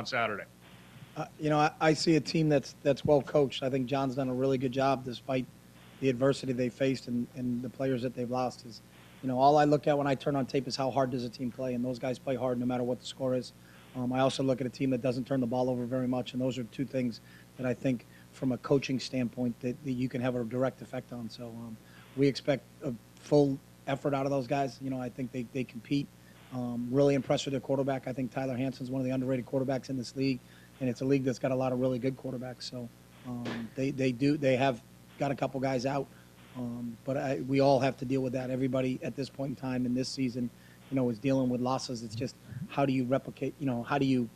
on Saturday? I see a team that's well coached. I think John's done a really good job despite the adversity they faced and the players that they've lost. Is, all I look at when I turn on tape is how hard does a team play, and those guys play hard no matter what the score is. I also look at a team that doesn't turn the ball over very much, and those are two things that I think from a coaching standpoint that you can have a direct effect on. So we expect a full effort out of those guys. I think they compete. Really impressed with their quarterback. I think Tyler Hansen's one of the underrated quarterbacks in this league, and it's a league that's got a lot of really good quarterbacks. So they have got a couple guys out, but we all have to deal with that. Everybody at this point in time in this season, is dealing with losses. It's just how do you replicate? How do you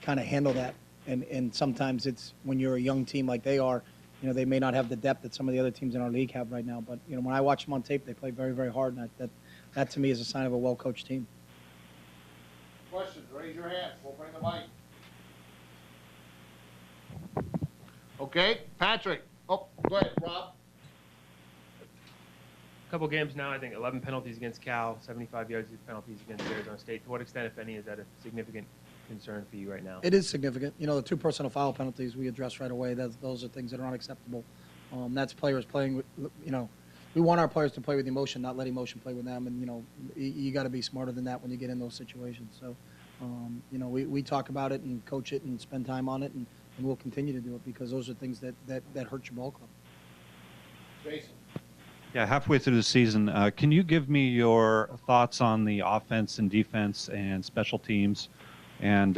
kind of handle that? And sometimes it's when you're a young team like they are, they may not have the depth that some of the other teams in our league have right now. But when I watch them on tape, they play very, very hard, and that to me is a sign of a well-coached team. Questions, raise your hand. We'll bring the mic. Okay, Patrick. Oh, go ahead, Rob. A couple games now, I think 11 penalties against Cal, 75 yards of penalties against Arizona State. To what extent, if any, is that a significant concern for you right now? It is significant. The two personal foul penalties we address right away. Those are things that are unacceptable. That's players playing with, we want our players to play with emotion, not let emotion play with them. And, you got to be smarter than that when you get in those situations. So, we talk about it and coach it and spend time on it, and we'll continue to do it because those are things that hurt your ball club. Jason. Yeah, halfway through the season, can you give me your thoughts on the offense and defense and special teams, and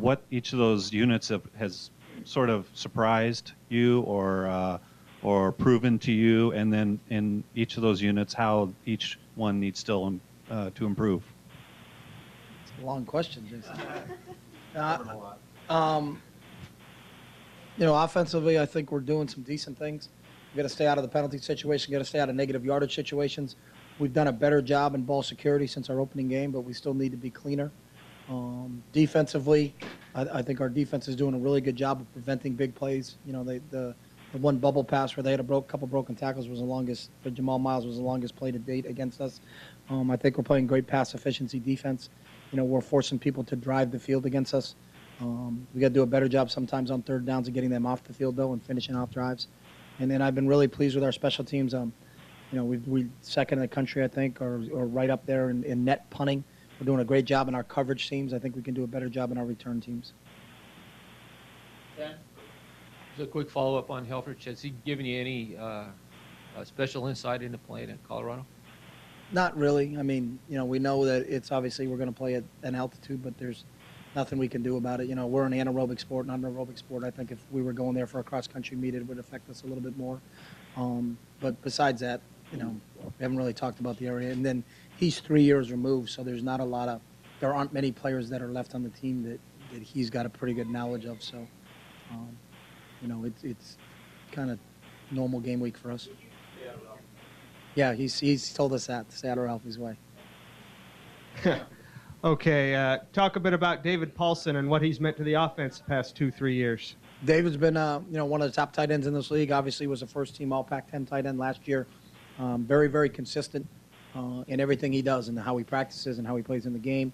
what each of those units has sort of surprised you or proven to you, and then in each of those units, how each one needs still to improve? It's a long question, Jason. Offensively, I think we're doing some decent things. We've got to stay out of the penalty situation, got to stay out of negative yardage situations. We've done a better job in ball security since our opening game, but we still need to be cleaner. Defensively, I think our defense is doing a really good job of preventing big plays. The one bubble pass where they had a couple broken tackles was the longest, for Jamal Miles was the longest play to date against us. I think we're playing great pass efficiency defense. We're forcing people to drive the field against us. We got to do a better job sometimes on third downs of getting them off the field, though, and finishing off drives. And then I've been really pleased with our special teams. We second in the country, I think, or right up there in net punting. We're doing a great job in our coverage teams. I think we can do a better job in our return teams. Ken? Just a quick follow-up on Helfrich. Has he given you any special insight into playing in Colorado? Not really. I mean, we know that it's obviously we're going to play at an altitude, but there's nothing we can do about it. We're an anaerobic sport, not an aerobic sport. I think if we were going there for a cross-country meet, it would affect us a little bit more. But besides that, we haven't really talked about the area. And then he's 3 years removed, so there aren't many players that are left on the team that he's got a pretty good knowledge of. So, it's kind of normal game week for us. Yeah, he's told us that, to stay out of Ralphie's way. Okay, talk a bit about David Paulson and what he's meant to the offense the past 2-3 years. David's been, one of the top tight ends in this league. Obviously, was a first-team All-Pac-10 tight end last year. Very, very consistent in everything he does and how he practices and how he plays in the game.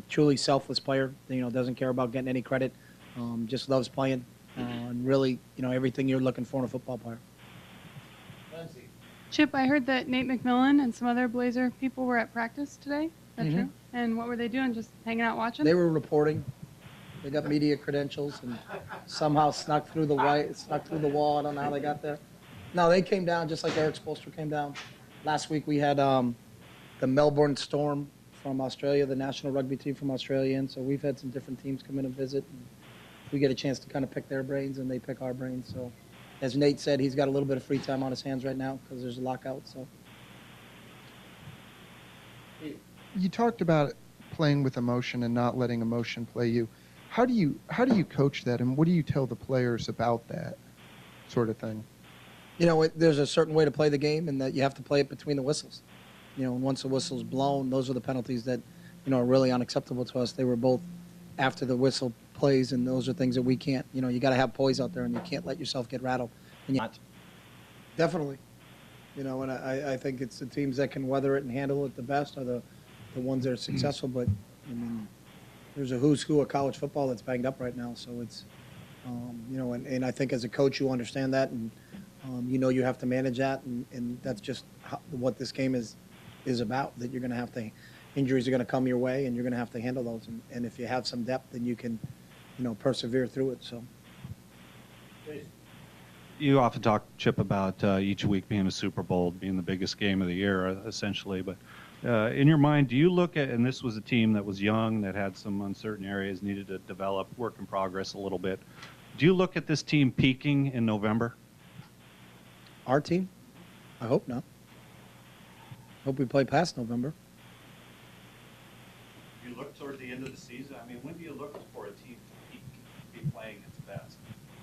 Truly selfless player. Doesn't care about getting any credit. Just loves playing. And really, everything you're looking for in a football player. Lindsay. Chip, I heard that Nate McMillan and some other Blazer people were at practice today. Is that true? And what were they doing? Just hanging out watching? They were reporting. They got media credentials and somehow snuck through the wall. I don't know how they got there. No, they came down just like Eric Spoelstra came down. Last week we had the Melbourne Storm from Australia, the national rugby team from Australia, and so we've had some different teams come in and visit. And we get a chance to kind of pick their brains, and they pick our brains. So, as Nate said, he's got a little bit of free time on his hands right now because there's a lockout. So. You talked about playing with emotion and not letting emotion play you. How do you coach that, and what do you tell the players about that sort of thing? There's a certain way to play the game, and that you have to play it between the whistles. Once the whistle's blown, those are the penalties that, are really unacceptable to us. They were both after the whistle plays, and those are things that we can't. You got to have poise out there, and you can't let yourself get rattled. And definitely, and I think it's the teams that can weather it and handle it the best are the ones that are successful. But there's a who's who of college football that's banged up right now. So it's, you know, and I think as a coach you understand that, and you know you have to manage that, and that's just what this game is about. That you're going to have to, injuries are going to come your way, and you're going to have to handle those. And if you have some depth, then you can, you know, persevere through it. So. You often talk, Chip, about each week being a Super Bowl, being the biggest game of the year, essentially. But in your mind, do you look at, and this was a team that was young, that had some uncertain areas, needed to develop, work in progress a little bit. Do you look at this team peaking in November? Our team? I hope not. Hope we play past November. You look toward the end of the season. I mean, when do you look for a team to peak, be playing its best?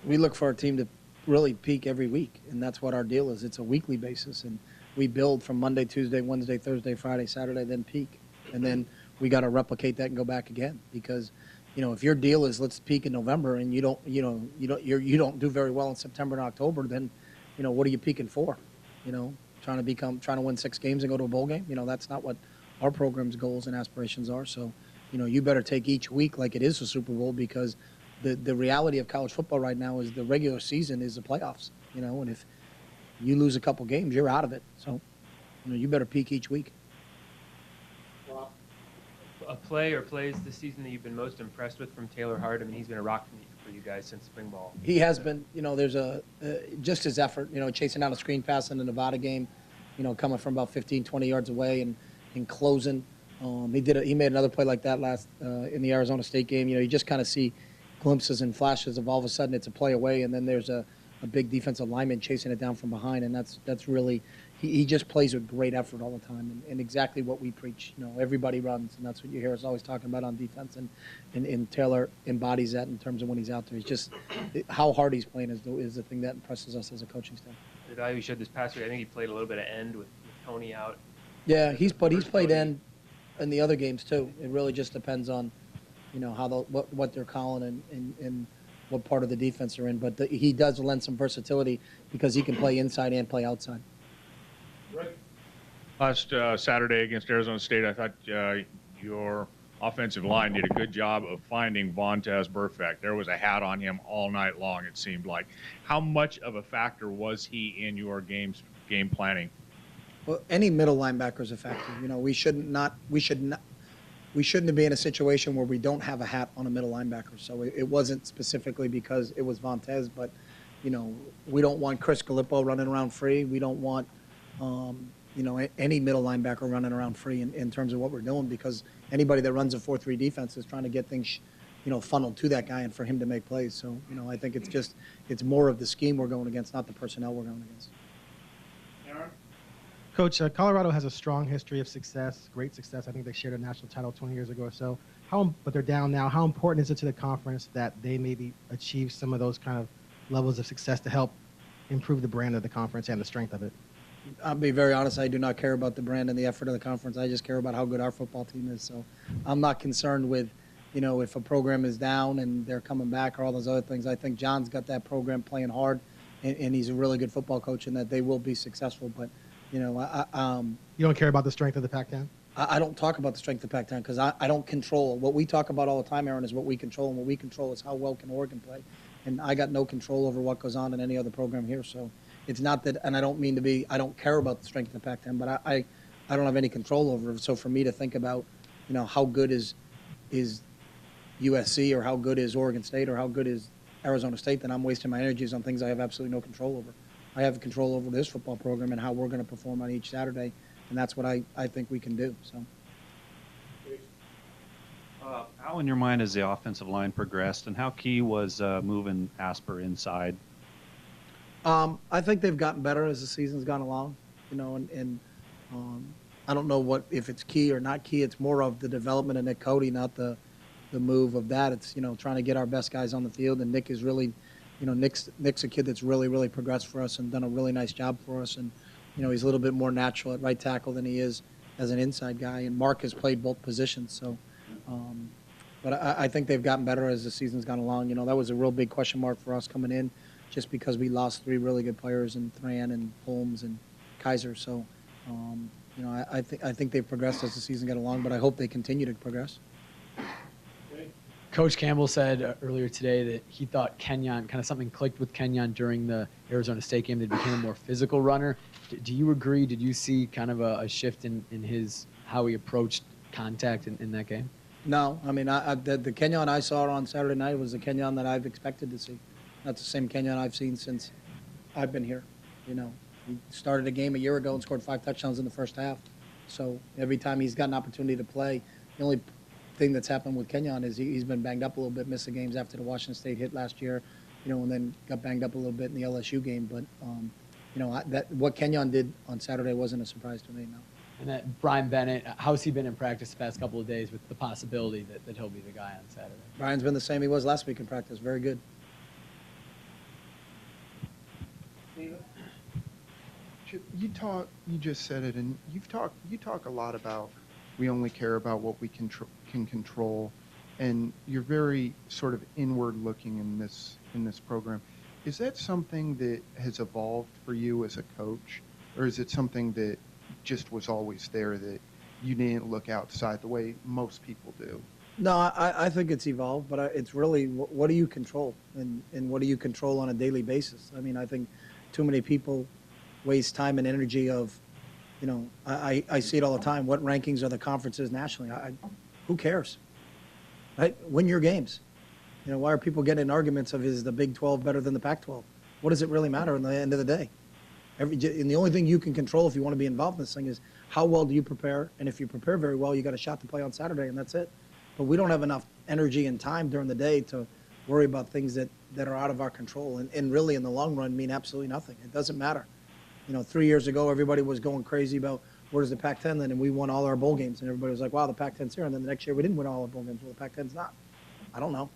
We look for our team to really peak every week, and that's what our deal is. It's a weekly basis, and we build from Monday, Tuesday, Wednesday, Thursday, Friday, Saturday, then peak, and then we got to replicate that and go back again. Because, you know, if your deal is let's peak in November and you don't do very well in September and October, then, you know, what are you peaking for? You know, trying to win 6 games and go to a bowl game. You know, that's not what our program's goals and aspirations are. So, you know, you better take each week like it is a Super Bowl, because the reality of college football right now is the regular season is the playoffs, you know, and if you lose a couple games, you're out of it. So, you know, you better peak each week. A play or plays this season that you've been most impressed with from Taylor Hart? I mean, he's been a rock for you guys since spring ball. He has been, you know, there's just his effort, you know, chasing down a screen pass in the Nevada game, you know, coming from about 15, 20 yards away and closing. He made another play like that in the Arizona State game. You know, you just kind of see glimpses and flashes of all of a sudden it's a play away, and then there's a big defensive lineman chasing it down from behind, and that's really he just plays with great effort all the time, and exactly what we preach. You know, everybody runs, and that's what you hear us always talking about on defense, and Taylor embodies that in terms of when he's out there. He's just how hard he's playing is the thing that impresses us as a coaching staff. The value he showed this past week, I think he played a little bit of end with Tony out. Yeah, he's played end in the other games too. It really just depends on, you know, how what they're calling and what part of the defense they're in. But he does lend some versatility because he can play inside and play outside. Last Saturday against Arizona State, I thought your offensive line did a good job of finding Vontaze Burfict. There was a hat on him all night long, it seemed like. How much of a factor was he in your game planning? Well, any middle linebacker is a factor. You know, we shouldn't be in a situation where we don't have a hat on a middle linebacker. So it wasn't specifically because it was Vontaze, but, you know, we don't want Chris Gallipo running around free. We don't want, you know, any middle linebacker running around free in terms of what we're doing, because anybody that runs a 4-3 defense is trying to get things, you know, funneled to that guy and for him to make plays. So, you know, I think it's more of the scheme we're going against, not the personnel we're going against. Coach, Colorado has a strong history of success, great success. I think they shared a national title 20 years ago or so. But they're down now. How important is it to the conference that they maybe achieve some of those kind of levels of success to help improve the brand of the conference and the strength of it? I'll be very honest. I do not care about the brand and the effort of the conference. I just care about how good our football team is. So I'm not concerned with, you know, if a program is down and they're coming back or all those other things. I think John's got that program playing hard, and he's a really good football coach, and that they will be successful. But, you know, you don't care about the strength of the Pac-10? I don't talk about the strength of Pac-10 because I don't control. What we talk about all the time, Aaron, is what we control, and what we control is how well can Oregon play. And I got no control over what goes on in any other program here. So it's not that, and I don't mean to be, I don't care about the strength of the Pac-10, but I don't have any control over it. So for me to think about, you know, how good is USC or how good is Oregon State or how good is Arizona State, then I'm wasting my energies on things I have absolutely no control over. I have control over this football program and how we're going to perform on each Saturday, and that's what I think we can do. So, how in your mind has the offensive line progressed, and how key was moving Asper inside? I think they've gotten better as the season's gone along, you know, and I don't know if it's key or not key. It's more of the development of Nick Cody, not the move of that. It's, you know, trying to get our best guys on the field, and Nick is really, you know, Nick's a kid that's really, really progressed for us and done a really nice job for us. And, you know, he's a little bit more natural at right tackle than he is as an inside guy. And Mark has played both positions. So, but I think they've gotten better as the season's gone along. You know, that was a real big question mark for us coming in, just because we lost 3 really good players in Thran and Holmes and Kaiser. So, you know, I think they've progressed as the season got along, but I hope they continue to progress. Coach Campbell said earlier today that he thought Kenyon, kind of something clicked with Kenyon during the Arizona State game, that he became a more physical runner. Do you agree? Did you see kind of a shift in his, how he approached contact in that game? No, I mean, the Kenyon I saw on Saturday night was the Kenyon that I've expected to see. That's the same Kenyon I've seen since I've been here. You know, he started a game a year ago and scored 5 touchdowns in the first half. So every time he's got an opportunity to play, the only thing that's happened with Kenyon is he's been banged up a little bit, missed the games after the Washington State hit last year, you know, and then got banged up a little bit in the LSU game. But, you know, what Kenyon did on Saturday wasn't a surprise to me, no. And that Brian Bennett, how's he been in practice the past couple of days with the possibility that he'll be the guy on Saturday? Brian's been the same he was last week in practice. Very good. You just said it, and you talk a lot about we only care about what we can control, and you're very sort of inward looking in this program. Is that something that has evolved for you as a coach, or is it something that just was always there, that you didn't look outside the way most people do? No, I think it's evolved, but it's really what do you control, and what do you control on a daily basis? I mean, I think too many people waste time and energy of, you know, I see it all the time. What rankings are the conferences nationally? Who cares? Right? Win your games. You know, why are people getting in arguments of is the Big 12 better than the Pac-12? What does it really matter in the end of the day? And the only thing you can control if you want to be involved in this thing is how well do you prepare? And if you prepare very well, you got a shot to play on Saturday, and that's it. But we don't have enough energy and time during the day to worry about things that are out of our control and really in the long run mean absolutely nothing. It doesn't matter. You know, 3 years ago, everybody was going crazy about where's the Pac-10 then, and we won all our bowl games, and everybody was like, wow, the Pac-10's here. And then the next year, we didn't win all our bowl games. Well, the Pac-10's not. I don't know.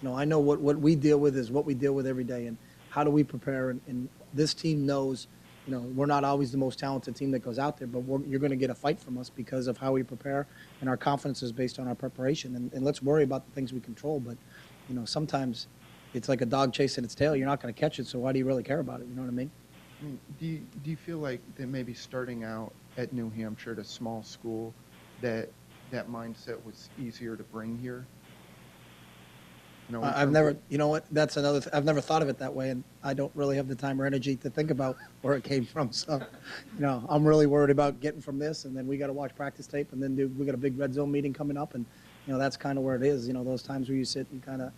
You know, I know what we deal with is what we deal with every day, and how do we prepare. And this team knows, you know, we're not always the most talented team that goes out there, but you're going to get a fight from us because of how we prepare, and our confidence is based on our preparation. And let's worry about the things we control. But, you know, sometimes it's like a dog chasing its tail. You're not going to catch it, so why do you really care about it? You know what I mean? Do you feel like that maybe starting out at New Hampshire at a small school, that mindset was easier to bring here? I've never, you know what, that's another, I've never thought of it that way, and I don't really have the time or energy to think about where it came from. So, you know, I'm really worried about getting from this, and then we got to watch practice tape, and then we got a big red zone meeting coming up, and, you know, that's kind of where it is. You know, those times where you sit and kind of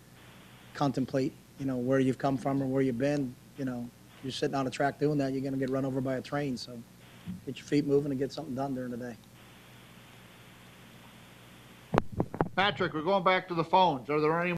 contemplate, you know, where you've come from or where you've been. You know, you're sitting on a track doing that, you're going to get run over by a train. So get your feet moving and get something done during the day. Patrick, we're going back to the phones. Are there any